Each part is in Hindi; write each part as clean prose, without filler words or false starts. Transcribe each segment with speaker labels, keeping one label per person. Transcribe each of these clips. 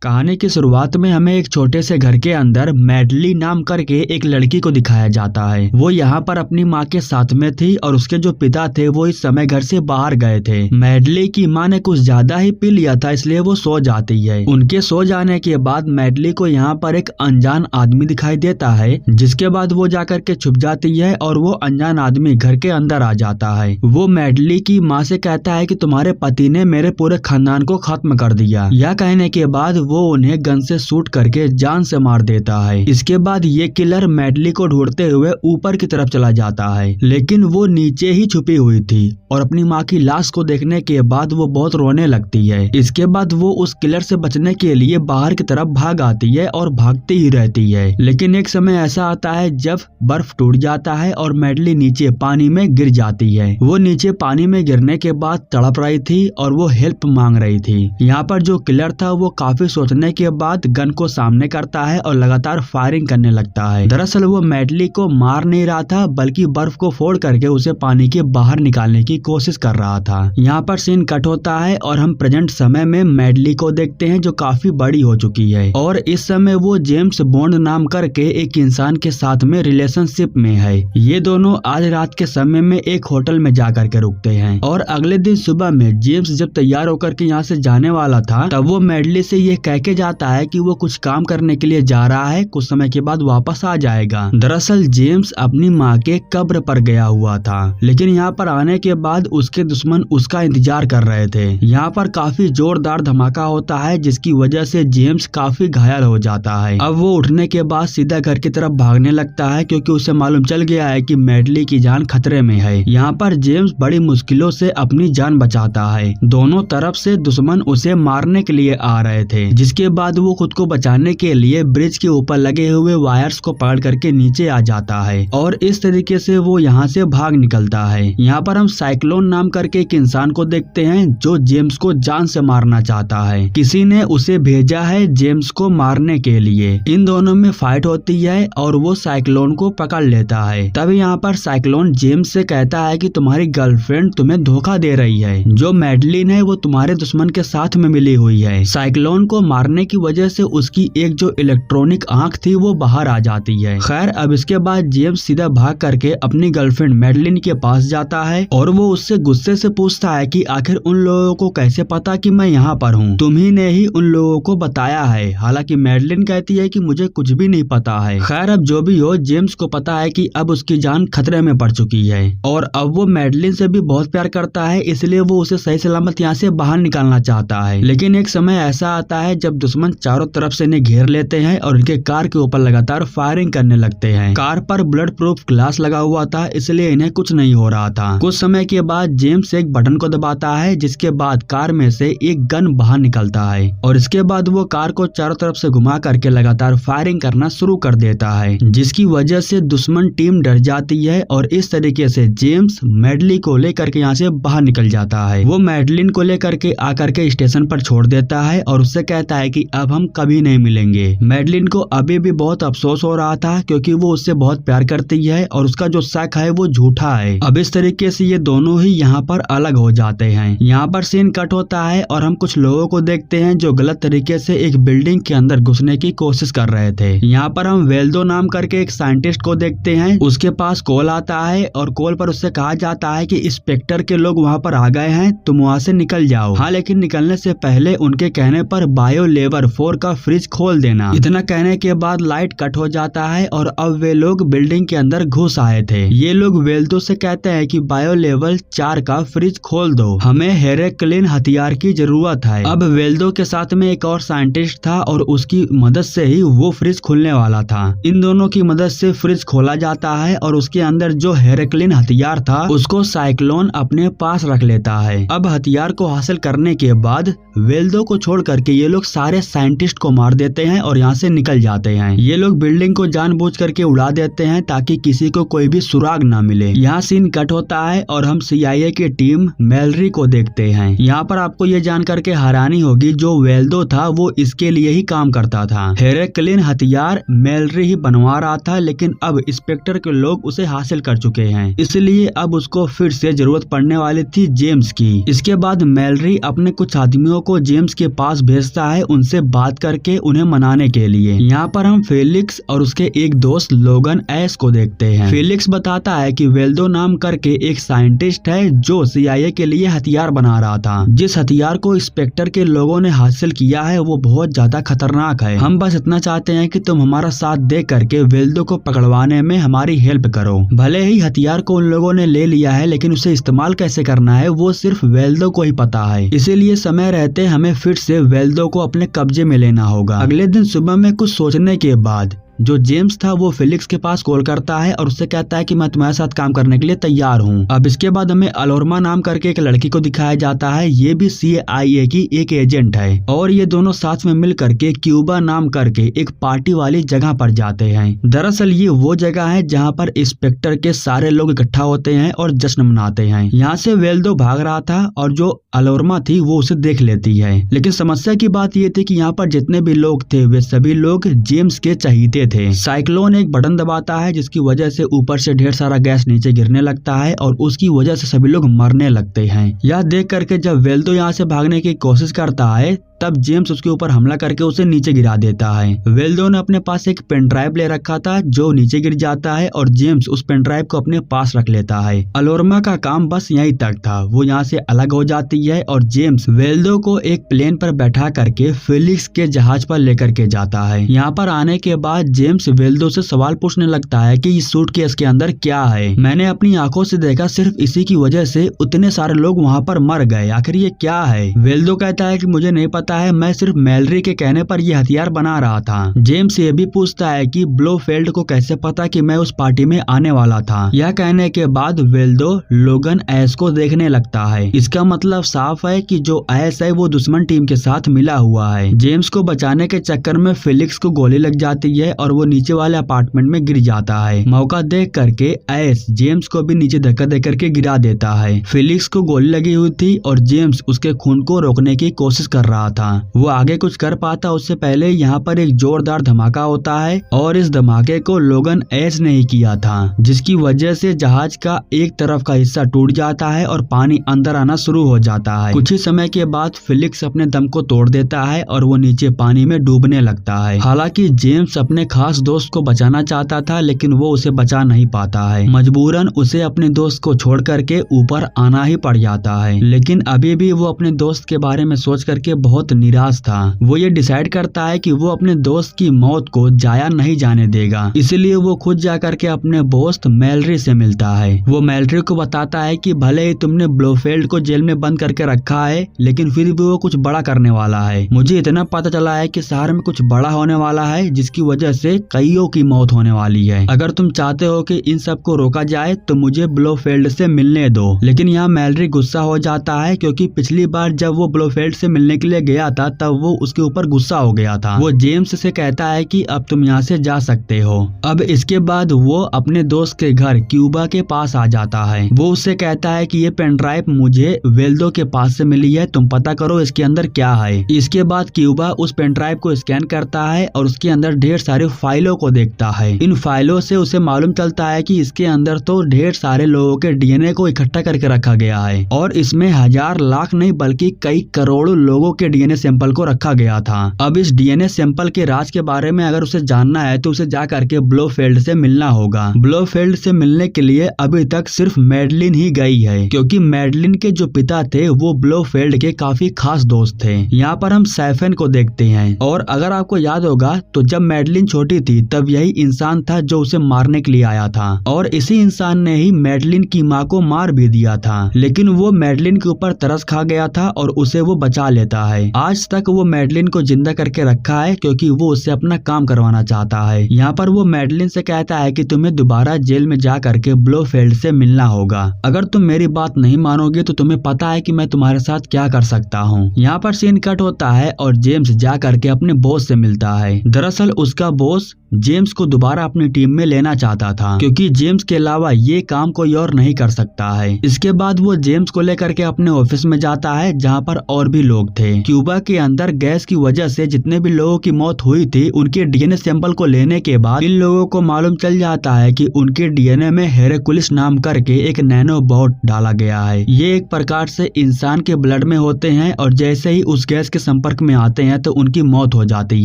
Speaker 1: कहानी की शुरुआत में हमें एक छोटे से घर के अंदर मैडली नाम करके एक लड़की को दिखाया जाता है। वो यहाँ पर अपनी माँ के साथ में थी और उसके जो पिता थे वो इस समय घर से बाहर गए थे। मैडली की माँ ने कुछ ज्यादा ही पी लिया था, इसलिए वो सो जाती है। उनके सो जाने के बाद मैडली को यहाँ पर एक अनजान आदमी दिखाई देता है, जिसके बाद वो जाकर के छुप जाती है और वो अनजान आदमी घर के अंदर आ जाता है। वो मैडली की माँ से कहता है कि तुम्हारे पति ने मेरे पूरे खानदान को खत्म कर दिया। यह कहने के बाद वो उन्हें गन से शूट करके जान से मार देता है। इसके बाद ये किलर मैडली को ढूंढते हुए ऊपर की तरफ चला जाता है, लेकिन वो नीचे ही छुपी हुई थी और अपनी माँ की लाश को देखने के बाद वो बहुत रोने लगती है। इसके बाद वो उस किलर से बचने के लिए बाहर की तरफ भाग आती है और भागती ही रहती है। लेकिन एक समय ऐसा आता है जब बर्फ टूट जाता है और मैडली नीचे पानी में गिर जाती है। वो नीचे पानी में गिरने के बाद तड़प रही थी और वो हेल्प मांग रही थी। यहाँ पर जो किलर था वो काफी सोचने के बाद गन को सामने करता है और लगातार फायरिंग करने लगता है। दरअसल वो मैडली को मार नहीं रहा था, बल्कि बर्फ को फोड़ करके उसे पानी के बाहर निकालने की कोशिश कर रहा था। यहाँ पर सीन कट होता है और हम प्रेजेंट समय में मैडली को देखते हैं, जो काफी बड़ी हो चुकी है और इस समय वो जेम्स बॉन्ड नाम करके एक इंसान के साथ में रिलेशनशिप में है। ये दोनों आज रात के समय में एक होटल में जा करके रुकते हैं और अगले दिन सुबह में जेम्स जब तैयार होकर के यहाँ से जाने वाला था, तब वो मैडली से ये कह के जाता है कि वो कुछ काम करने के लिए जा रहा है, कुछ समय के बाद वापस आ जाएगा। दरअसल जेम्स अपनी माँ के कब्र पर गया हुआ था, लेकिन यहाँ पर आने के बाद उसके दुश्मन उसका इंतजार कर रहे थे। यहाँ पर काफी जोरदार धमाका होता है, जिसकी वजह से जेम्स काफी घायल हो जाता है। अब वो उठने के बाद सीधा घर की तरफ भागने लगता है, क्योंकि उसे मालूम चल गया है कि मैडली की जान खतरे में है। यहाँ पर जेम्स बड़ी मुश्किलों से अपनी जान बचाता है। दोनों तरफ से दुश्मन उसे मारने के लिए आ रहे थे, जिसके बाद वो खुद को बचाने के लिए ब्रिज के ऊपर लगे हुए वायर्स को पकड़ करके नीचे आ जाता है और इस तरीके से वो यहाँ से भाग निकलता है। यहाँ पर हम साइक्लोन नाम करके एक इंसान को देखते हैं, जो जेम्स को जान से मारना चाहता है। किसी ने उसे भेजा है जेम्स को मारने के लिए। इन दोनों में फाइट होती है और वो साइक्लोन को पकड़ लेता है। तब यहाँ पर साइक्लोन जेम्स से कहता है कि तुम्हारी गर्लफ्रेंड तुम्हें धोखा दे रही है, जो मैडलिन है वो तुम्हारे दुश्मन के साथ में मिली हुई है। साइक्लोन को मारने की वजह से उसकी एक जो इलेक्ट्रॉनिक आंख थी वो बाहर आ जाती है। खैर, अब इसके बाद जेम्स सीधा भाग करके अपनी गर्लफ्रेंड मैडलिन के पास जाता है और वो उससे गुस्से से पूछता है कि आखिर उन लोगों को कैसे पता कि मैं यहाँ पर हूँ, तुम्ही ने ही उन लोगों को बताया है। हालांकि मैडलिन कहती है कि मुझे कुछ भी नहीं पता है। खैर, अब जो भी हो, जेम्स को पता है कि अब उसकी जान खतरे में पड़ चुकी है और अब वो मैडलिन से भी बहुत प्यार करता है, इसलिए वो उसे सही सलामत यहाँ से बाहर निकालना चाहता है। लेकिन एक समय ऐसा आता है जब दुश्मन चारों तरफ से इन्हें घेर लेते हैं और इनके कार के ऊपर लगातार फायरिंग करने लगते हैं। कार पर ब्लड प्रूफ ग्लास लगा हुआ था, इसलिए इन्हें कुछ नहीं हो रहा था। कुछ समय के बाद जेम्स एक बटन को दबाता है, जिसके बाद कार में से एक गन बाहर निकलता है और इसके बाद वो कार को चारों तरफ से घुमा करके लगातार फायरिंग करना शुरू कर देता है, जिसकी वजह से दुश्मन टीम डर जाती है और इस तरीके से जेम्स मैडली को लेकर के यहाँ से बाहर निकल जाता है। वो मैडलिन को लेकर के आकर के स्टेशन पर छोड़ देता है और उससे कहता है कि अब हम कभी नहीं मिलेंगे। मैडलिन को अभी भी बहुत अफसोस हो रहा था, क्योंकि वो उससे बहुत प्यार करती है और उसका जो शक है वो झूठा है। अब इस तरीके से ये दोनों ही यहाँ पर अलग हो जाते हैं। यहाँ पर सीन कट होता है और हम कुछ लोगों को देखते हैं जो गलत तरीके से एक बिल्डिंग के अंदर घुसने की कोशिश कर रहे थे। यहाँ पर हम वेल्डो नाम करके एक साइंटिस्ट को देखते हैं। उसके पास कॉल आता है और कॉल पर उससे कहा जाता है कि स्पेक्टर के लोग वहाँ पर आ गए हैं, तुम वहाँ से निकल जाओ। हाँ, लेकिन निकलने से पहले उनके कहने पर बायो लेवर 4 का फ्रिज खोल देना। इतना कहने के बाद लाइट कट हो जाता है और अब वे लोग बिल्डिंग के अंदर घुस आए थे। ये लोग वेल्डो से कहते हैं कि बायो लेवल 4 का फ्रिज खोल दो, हमें हेरेक्लिन हथियार की जरूरत है। अब वेल्डो के साथ में एक और साइंटिस्ट था और उसकी मदद से ही वो फ्रिज खुलने वाला था। इन दोनों की मदद से फ्रिज खोला जाता है और उसके अंदर जो हेरेक्लिन हथियार था उसको साइक्लोन अपने पास रख लेता है। अब हथियार को हासिल करने के बाद वेल्डो को छोड़ करके ये लोग सारे साइंटिस्ट को मार देते हैं और यहाँ से निकल जाते हैं। ये लोग बिल्डिंग को जानबूझ करके उड़ा देते हैं ताकि किसी को कोई भी सुराग ना मिले। यहाँ सीन कट होता है और हम CIA की टीम मैलरी को देखते हैं। यहाँ पर आपको ये जान करके हैरानी होगी, जो वेल्डो था वो इसके लिए ही काम करता था। हेरेक्लिन हथियार मैलरी ही बनवा रहा था, लेकिन अब इंस्पेक्टर के लोग उसे हासिल कर चुके हैं, इसलिए अब उसको फिर से जरूरत पड़ने वाली थी जेम्स की। इसके बाद मैलरी अपने कुछ आदमियों को जेम्स के पास भेजता है उनसे बात करके उन्हें मनाने के लिए। यहाँ पर हम फेलिक्स और उसके एक दोस्त लोगन एस को देखते हैं। फेलिक्स बताता है कि वेल्डो नाम करके एक साइंटिस्ट है जो CIA के लिए हथियार बना रहा था। जिस हथियार को स्पेक्टर के लोगों ने हासिल किया है वो बहुत ज्यादा खतरनाक है। हम बस इतना चाहते हैं कि तुम हमारा साथ दे करके वेल्डो को पकड़वाने में हमारी हेल्प करो। भले ही हथियार को उन लोगों ने ले लिया है लेकिन उसे इस्तेमाल कैसे करना है वो सिर्फ वेल्डो को ही पता है। इसीलिए समय रहते हमें फिर से वेल्डो को अपने कब्जे में लेना होगा। अगले दिन सुबह में कुछ सोचने के बाद जो जेम्स था वो फेलिक्स के पास कॉल करता है और उससे कहता है कि मैं तुम्हारे साथ काम करने के लिए तैयार हूँ। अब इसके बाद हमें अलोरमा नाम करके एक लड़की को दिखाया जाता है। ये भी CIA की एक एजेंट है और ये दोनों साथ में मिल करके क्यूबा नाम करके एक पार्टी वाली जगह पर जाते हैं। दरअसल ये वो जगह है जहाँ पर इंस्पेक्टर के सारे लोग इकट्ठा होते हैं और जश्न मनाते हैं। यहाँ से वेल्डो भाग रहा था और जो अलोरमा थी वो उसे देख लेती है। लेकिन समस्या की बात ये थी कि यहाँ पर जितने भी लोग थे वे सभी लोग जेम्स के चहीते थे। साइक्लोन एक बटन दबाता है जिसकी वजह से ऊपर से ढेर सारा गैस नीचे गिरने लगता है और उसकी वजह से सभी लोग मरने लगते हैं। यह देख करके जब वेल्डो यहाँ से भागने की कोशिश करता है तब जेम्स उसके ऊपर हमला करके उसे नीचे गिरा देता है। वेल्डो ने अपने पास एक पेन ड्राइव ले रखा था जो नीचे गिर जाता है और जेम्स उस पेन ड्राइव को अपने पास रख लेता है। अलोरमा का काम बस यहीं तक था। वो यहाँ से अलग हो जाती है और जेम्स वेल्डो को एक प्लेन पर बैठा करके फेलिक्स के जहाज पर लेकर के जाता है। यहाँ पर आने के बाद जेम्स वेल्डो से सवाल पूछने लगता है कि इस सूटकेस के अंदर क्या है। मैंने अपनी आंखों से देखा, सिर्फ इसी की वजह से उतने सारे लोग वहाँ पर मर गए। आखिर ये क्या है? वेल्डो कहता है कि मुझे नहीं पता है, मैं सिर्फ मैलरी के कहने पर ये हथियार बना रहा था। जेम्स ये भी पूछता है कि ब्लोफेल्ड को कैसे पता कि मैं उस पार्टी में आने वाला था। यह कहने के बाद वेल्डो लोगन एस को देखने लगता है। इसका मतलब साफ है कि जो एस है वो दुश्मन टीम के साथ मिला हुआ है। जेम्स को बचाने के चक्कर में फेलिक्स को गोली लग जाती है और वो नीचे वाले अपार्टमेंट में गिर जाता है। मौका देख करके एस जेम्स को भी नीचे धक्का दे करके गिरा देता है। फेलिक्स को गोली लगी हुई थी और जेम्स उसके खून को रोकने की कोशिश कर रहा था। वो आगे कुछ कर पाता उससे पहले यहाँ पर एक जोरदार धमाका होता है और इस धमाके को लोगन एस ने ही किया था, जिसकी वजह से जहाज का एक तरफ का हिस्सा टूट जाता है और पानी अंदर आना शुरू हो जाता है। कुछ ही समय के बाद फेलिक्स अपने दम को तोड़ देता है और वो नीचे पानी में डूबने लगता है। हालांकि जेम्स अपने खास दोस्त को बचाना चाहता था लेकिन वो उसे बचा नहीं पाता है। मजबूरन उसे अपने दोस्त को छोड़ करके ऊपर आना ही पड़ जाता है। लेकिन अभी भी वो अपने दोस्त के बारे में सोच करके बहुत निराश था। वो ये डिसाइड करता है कि वो अपने दोस्त की मौत को जाया नहीं जाने देगा, इसलिए वो खुद जा करके अपने दोस्त मैलरी से मिलता है। वो मैलरी को बताता है कि भले ही तुमने ब्लोफेल्ड को जेल में बंद करके रखा है लेकिन फिर भी वो कुछ बड़ा करने वाला है। मुझे इतना पता चला है कि शहर में कुछ बड़ा होने वाला है जिसकी वजह से कईयों की मौत होने वाली है। अगर तुम चाहते हो कि इन सब को रोका जाए तो मुझे ब्लोफेल्ड से मिलने दो। लेकिन यहाँ मैलरी गुस्सा हो जाता है क्योंकि पिछली बार जब वो ब्लोफेल्ड से मिलने के लिए गया था तब वो उसके ऊपर गुस्सा हो गया था। वो जेम्स से कहता है कि अब तुम यहाँ से जा सकते हो। अब इसके बाद वो अपने दोस्त के घर क्यूबा के पास आ जाता है। वो उससे कहता है कि ये पेन ड्राइव मुझे वेल्डो के पास से मिली है, तुम पता करो इसके अंदर क्या है। इसके बाद क्यूबा उस पेन ड्राइव को स्कैन करता है और उसके अंदर ढेर सारी फाइलों को देखता है। इन फाइलों से उसे मालूम चलता है कि इसके अंदर तो ढेर सारे लोगों के DNA को इकट्ठा करके रखा गया है और इसमें हजार लाख नहीं बल्कि कई करोड़ों लोगों के DNA सैंपल को रखा गया था। अब इस DNA सैंपल के राज के बारे में अगर उसे जानना है तो उसे जा करके ब्लोफेल्ड से मिलना होगा। ब्लोफेल्ड से मिलने के लिए अभी तक सिर्फ मैडलिन ही गई है क्योंकि मैडलिन के जो पिता थे वो ब्लोफेल्ड के काफी खास दोस्त थे। यहाँ पर हम सैफन को देखते हैं और अगर आपको याद होगा तो जब मैडलिन छोटी थी तब यही इंसान था जो उसे मारने के लिए आया था और इसी इंसान ने ही मैडलिन की माँ को मार भी दिया था। लेकिन वो मैडलिन के ऊपर तरस खा गया था और उसे वो बचा लेता है। आज तक वो मैडलिन को जिंदा करके रखा है क्योंकि वो उससे अपना काम करवाना चाहता है। यहाँ पर वो मैडलिन से कहता है कि तुम्हें दोबारा जेल में जा करके ब्लोफेल्ड से मिलना होगा। अगर तुम मेरी बात नहीं मानोगे तो तुम्हें पता है कि मैं तुम्हारे साथ क्या कर सकता हूँ। यहाँ पर सीन कट होता है और जेम्स जा करके अपने बॉस से मिलता है। दरअसल उसका बॉस जेम्स को दोबारा अपनी टीम में लेना चाहता था, क्योंकि जेम्स के अलावा ये काम कोई और नहीं कर सकता है। इसके बाद वो जेम्स को लेकर के अपने ऑफिस में जाता है, जहाँ पर और भी लोग थे। क्यूबा के अंदर गैस की वजह से जितने भी लोगों की मौत हुई थी, उनके डीएनए सैंपल को लेने के बाद इन लोगों को मालूम चल जाता है कि उनके डीएनए में हेरेकुलिस नाम करके एक नैनो बॉट डाला गया है। ये एक प्रकार से इंसान के ब्लड में होते हैं और जैसे ही उस गैस के संपर्क में आते हैं तो उनकी मौत हो जाती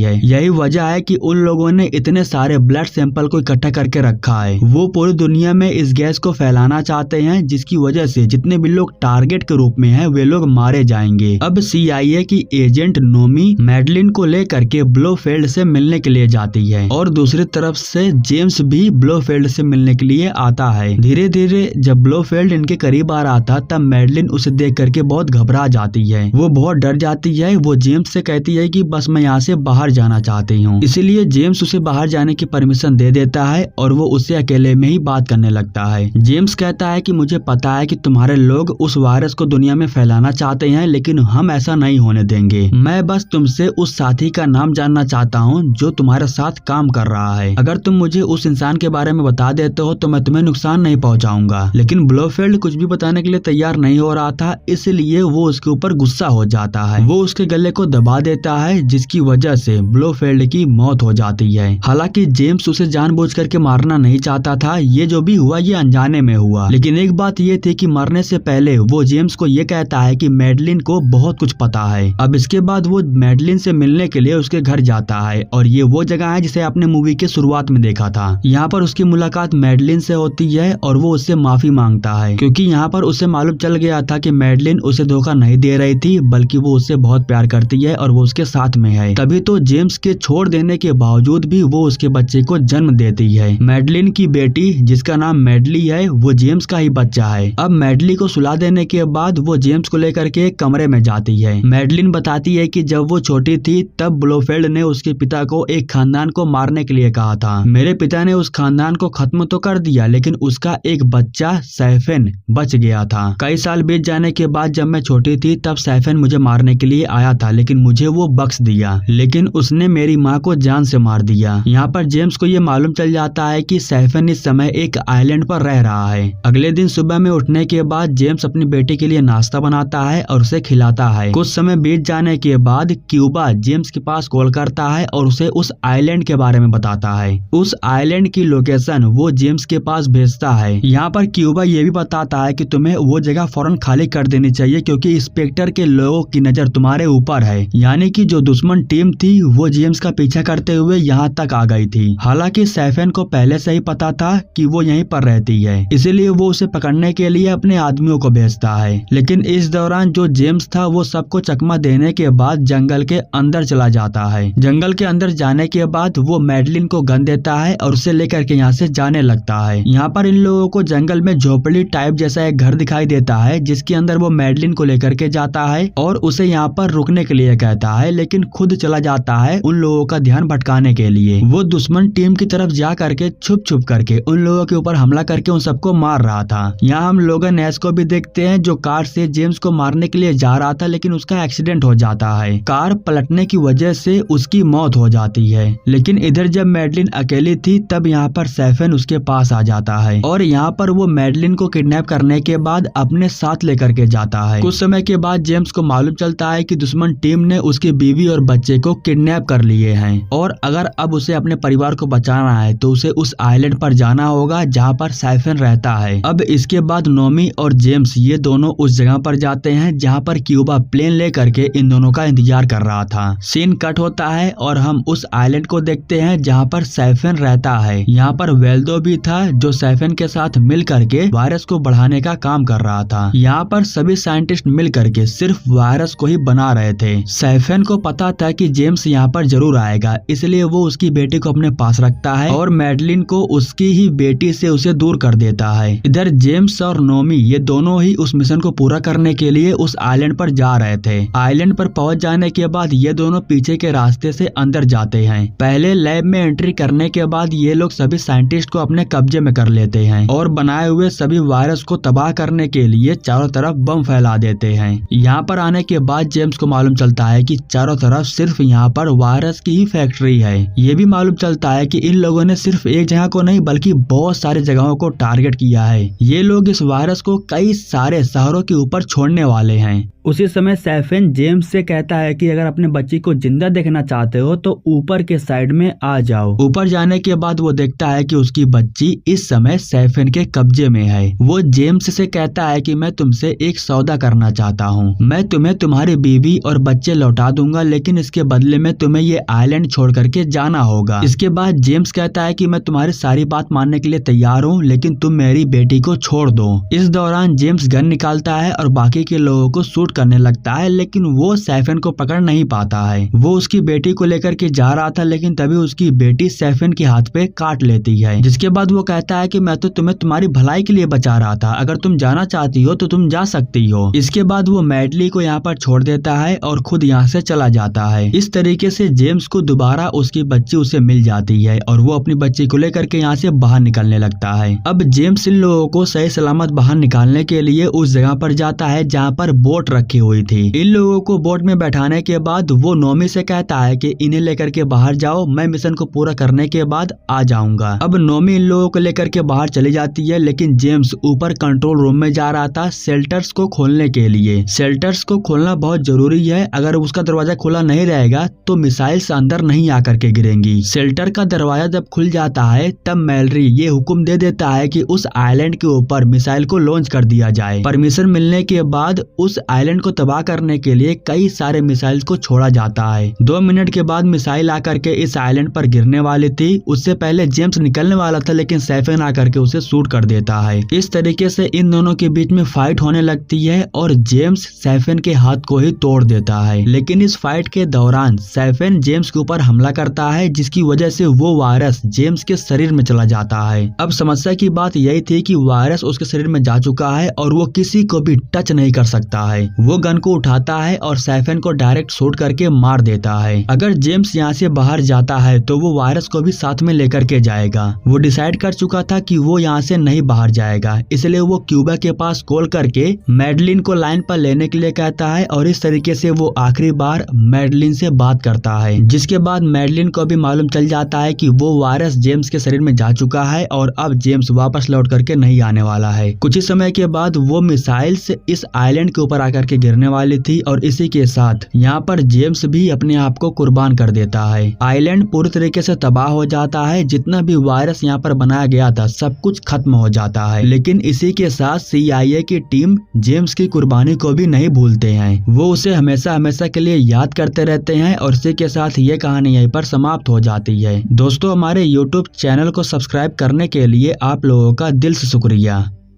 Speaker 1: है। यही वजह है कि उन लोगों ने इतने सारे ब्लड सैंपल को इकट्ठा करके रखा है। वो पूरी दुनिया में इस गैस को फैलाना चाहते हैं, जिसकी वजह से जितने भी लोग टारगेट के रूप में हैं वे लोग मारे जाएंगे। अब CIA की एजेंट नोमी मैडलिन को लेकर के ब्लोफेल्ड से मिलने के लिए जाती है और दूसरी तरफ से जेम्स भी ब्लोफेल्ड से मिलने के लिए आता है। धीरे धीरे जब ब्लोफेल्ड इनके करीब आ रहा था, तब मैडलिन उसे देख करके बहुत घबरा जाती है। वो बहुत डर जाती है। वो जेम्स से कहती है कि बस मैं यहाँ से बाहर जाना चाहती हूँ। इसीलिए जेम्स उसे बाहर जाने की परमिशन दे देता है और वो उससे अकेले में ही बात करने लगता है। जेम्स कहता है कि मुझे पता है कि तुम्हारे लोग उस वायरस को दुनिया में फैलाना चाहते हैं, लेकिन हम ऐसा नहीं होने देंगे। मैं बस तुमसे उस साथी का नाम जानना चाहता हूँ जो तुम्हारे साथ काम कर रहा है। अगर तुम मुझे उस इंसान के बारे में बता देते हो तो मैं तुम्हें नुकसान नहीं पहुँचाऊंगा। लेकिन ब्लोफेल्ड कुछ भी बताने के लिए तैयार नहीं हो रहा था, इसलिए वो उसके ऊपर गुस्सा हो जाता है। वो उसके गले को दबा देता है, जिसकी वजह से ब्लोफेल्ड की मौत हो जाती है। हालांकि जेम्स उसे जानबूझ करके मारना नहीं चाहता था। ये जो भी हुआ ये अनजाने में हुआ। लेकिन एक बात ये थी कि मरने से पहले वो जेम्स को ये कहता है कि मैडलिन को बहुत कुछ पता है। अब इसके बाद वो मैडलिन से मिलने के लिए उसके घर जाता है और ये वो जगह है जिसे आपने मूवी के शुरुआत में देखा था। यहाँ पर उसकी मुलाकात मैडलिन से होती है और वो उससे माफी मांगता है, क्योंकि यहाँ पर उसे मालूम चल गया था कि मैडलिन उसे धोखा नहीं दे रही थी, बल्कि वो उससे बहुत प्यार करती है और वो उसके साथ में है। तभी तो जेम्स के छोड़ देने के बावजूद भी वो उसके बच्चे को जन्म देती है। मैडलिन की बेटी जिसका नाम मैडली है, वो जेम्स का ही बच्चा है। अब मैडली को सुला देने के बाद वो जेम्स को लेकर के एक कमरे में जाती है। मैडलिन बताती है कि जब वो छोटी थी तब ब्लोफेल्ड ने उसके पिता को एक खानदान को मारने के लिए कहा था। मेरे पिता ने उस खानदान को खत्म तो कर दिया, लेकिन उसका एक बच्चा सैफन बच गया था। कई साल बीत जाने के बाद जब मैं छोटी थी तब सैफन मुझे मारने के लिए आया था, लेकिन मुझे वो बख्श दिया। लेकिन उसने मेरी माँ को जान से मार दिया। यहाँ पर जेम्स को ये मालूम चल जाता है कि सैफन इस समय एक आइलैंड पर रह रहा है। अगले दिन सुबह में उठने के बाद जेम्स अपनी बेटी के लिए नाश्ता बनाता है और उसे खिलाता है। कुछ समय बीत जाने के बाद क्यूबा जेम्स के पास कॉल करता है और उसे उस आइलैंड के बारे में बताता है। उस आइलैंड की लोकेशन वो जेम्स के पास भेजता है। यहाँ पर क्यूबा ये भी बताता है कि तुम्हें वो जगह फौरन खाली कर देनी चाहिए, क्योंकि इंस्पेक्टर के लोगों की नजर तुम्हारे ऊपर है। यानी कि जो दुश्मन टीम थी वो जेम्स का पीछा करते हुए यहाँ तक आ गई थी। हालांकि सैफन को पहले से ही पता था कि वो यहीं पर रहती है, इसीलिए वो उसे पकड़ने के लिए अपने आदमियों को भेजता है। लेकिन इस दौरान जो जेम्स था वो सबको चकमा देने के बाद जंगल के अंदर चला जाता है। जंगल के अंदर जाने के बाद वो मैडलिन को गन देता है और उसे लेकर के यहाँ से जाने लगता है। यहाँ पर इन लोगों को जंगल में झोपड़ी टाइप जैसा एक घर दिखाई देता है, जिसके अंदर वो मैडलिन को लेकर के जाता है और उसे यहाँ पर रुकने के लिए कहता है, लेकिन खुद चला जाता है उन लोगों का ध्यान भटकाने के लिए। वो दुश्मन टीम की तरफ जा करके छुप छुप करके उन लोगों के ऊपर हमला करके उन सबको मार रहा था। यहाँ हम लोगन नैश को भी देखते हैं जो कार से जेम्स को मारने के लिए जा रहा था, लेकिन उसका एक्सीडेंट हो जाता है। कार पलटने की वजह से उसकी मौत हो जाती है। लेकिन इधर जब मैडलिन अकेली थी तब यहाँ पर सैफन उसके पास आ जाता है और यहाँ पर वो मैडलिन को किडनैप करने के बाद अपने साथ लेकर के जाता है। कुछ समय के बाद जेम्स को मालूम चलता है कि दुश्मन टीम ने उसकी बीवी और बच्चे को किडनैप कर लिए हैं और अगर अब उसे अपने परिवार को बचाना है तो उसे उस आइलैंड पर जाना होगा जहाँ पर सैफन रहता है। अब इसके बाद नोमी और जेम्स ये दोनों उस जगह पर जाते हैं जहाँ पर क्यूबा प्लेन लेकर के इन दोनों का इंतजार कर रहा था। सीन कट होता है और हम उस आइलैंड को देखते हैं जहाँ पर सैफन रहता है। यहाँ पर वेल्डो भी था जो सैफन के साथ मिल करके वायरस को बढ़ाने का काम कर रहा था। यहाँ पर सभी साइंटिस्ट मिल करके सिर्फ वायरस को ही बना रहे थे। सैफन को पता था कि जेम्स यहाँ पर जरूर आएगा, इसलिए वो उसकी बेटी को अपने पास रखता है और मैडलिन को उसकी ही बेटी से उसे दूर कर देता है। इधर जेम्स और नोमी ये दोनों ही उस मिशन को पूरा करने के लिए उस आइलैंड पर जा रहे थे। आइलैंड पर पहुंच जाने के बाद ये दोनों पीछे के रास्ते से अंदर जाते हैं। पहले लैब में एंट्री करने के बाद ये लोग सभी साइंटिस्ट को अपने कब्जे में कर लेते हैं और बनाए हुए सभी वायरस को तबाह करने के लिए चारों तरफ बम फैला देते हैं। यहाँ पर आने के बाद जेम्स को मालूम चलता है कि चारों तरफ सिर्फ यहाँ पर वायरस की ही फैक्ट्री है ये भी मालूम चलता है कि इन लोगों ने सिर्फ एक जगह को नहीं बल्कि बहुत सारी जगहों को टारगेट किया है। ये लोग इस वायरस को कई सारे शहरों के ऊपर छोड़ने वाले हैं। उसी समय सैफिन जेम्स से कहता है कि अगर अपने बच्ची को जिंदा देखना चाहते हो तो ऊपर के साइड में आ जाओ। ऊपर जाने के बाद वो देखता है कि उसकी बच्ची इस समय सैफिन के कब्जे में है। वो जेम्स से कहता है कि मैं तुमसे एक सौदा करना चाहता हूँ। मैं तुम्हें तुम्हारी बीवी और बच्चे लौटा दूंगा, लेकिन इसके बदले में तुम्हें ये आइलैंड छोड़ करके जाना होगा। इसके बाद जेम्स कहता है कि मैं तुम्हारी सारी बात मानने के लिए तैयार हूँ, लेकिन तुम मेरी बेटी को छोड़ दो। इस दौरान जेम्स गन निकालता है और बाकी के लोगों को शूट करने लगता है, लेकिन वो सैफिन को पकड़ नहीं पाता है। वो उसकी बेटी को लेकर के जा रहा था, लेकिन तभी उसकी बेटी सैफिन के हाथ पे काट लेती है। जिसके बाद वो कहता है कि मैं तो तुम्हें तुम्हारी भलाई के लिए बचा रहा था, अगर तुम जाना चाहती हो तो तुम जा सकती हो। इसके बाद वो मैडली को यहाँ पर छोड़ देता है और खुद यहाँ से चला जाता है। इस तरीके से जेम्स को दोबारा उसकी बच्ची उसे मिल जाती है और वो अपनी बच्ची को लेकर के यहाँ से बाहर निकलने लगता है। अब जेम्स इन लोगों को सही सलामत बाहर निकालने के लिए उस जगह पर जाता है जहाँ पर बोट रखी हुई थी। इन लोगों को बोट में बैठाने के बाद वो नोमी से कहता है कि इन्हें लेकर के बाहर जाओ, मैं मिशन को पूरा करने के बाद आ जाऊंगा। अब नोमी इन लोगों को लेकर के बाहर चली जाती है, लेकिन जेम्स ऊपर कंट्रोल रूम में जा रहा था शेल्टर्स को खोलने के लिए। शेल्टर्स को खोलना बहुत जरूरी है, अगर उसका दरवाजा खुला नहीं रहेगा तो मिसाइल्स अंदर नहीं आकर के गिरेंगी। शेल्टर का दरवाजा जब खुल जाता है तब मैलरी ये हुक्म दे देता है कि उस आइलैंड के ऊपर मिसाइल को लॉन्च कर दिया जाए। परमिशन मिलने के बाद उस आइलैंड को तबाह करने के लिए कई सारे मिसाइल्स को छोड़ा जाता है। 2 मिनट के बाद मिसाइल आकर के इस आइलैंड पर गिरने वाली थी। उससे पहले जेम्स निकलने वाला था, लेकिन सैफिन आकर के उसे शूट कर देता है। इस तरीके से इन दोनों के बीच में फाइट होने लगती है और जेम्स सैफिन के हाथ को ही तोड़ देता है। लेकिन इस फाइट के दौरान सैफिन जेम्स के ऊपर हमला करता है, जिसकी वजह से वो वायरस जेम्स के शरीर में चला जाता है। अब समस्या की बात यही थी कि वायरस उसके शरीर में जा चुका है और वो किसी को भी टच नहीं कर सकता है। वो गन को उठाता है और सैफिन को डायरेक्ट शूट करके मार देता है। अगर जेम्स यहाँ से बाहर जाता है तो वो वायरस को भी साथ में लेकर के जाएगा। वो डिसाइड कर चुका था कि वो यहाँ से नहीं बाहर जाएगा, इसलिए वो क्यूबा के पास कॉल करके मैडलिन को लाइन पर लेने के लिए कहता है और इस तरीके से वो आखिरी बार मैडलिन से बात करता है। जिसके बाद मैडलिन को भी मालूम चल जाता है कि वो वायरस जेम्स के शरीर में जा चुका है और अब जेम्स वापस लौट करके नहीं आने वाला है। कुछ ही समय के बाद वो मिसाइल से इस आइलैंड के ऊपर आकर के गिरने वाली थी और इसी के साथ यहाँ पर जेम्स भी अपने आप को कुर्बान कर देता है। आइलैंड पूरी तरीके से तबाह हो जाता है, जितना भी वायरस यहाँ पर बनाया गया था सब कुछ खत्म हो जाता है। लेकिन इसी के साथ CIA की टीम जेम्स की कुर्बानी को भी नहीं भूलते हैं, वो उसे हमेशा हमेशा के लिए याद करते रहते हैं और इसी के साथ ये कहानी यहीं पर समाप्त हो जाती है। दोस्तों, हमारे YouTube चैनल को सब्सक्राइब करने के लिए आप लोगों का दिल से शुक्रिया।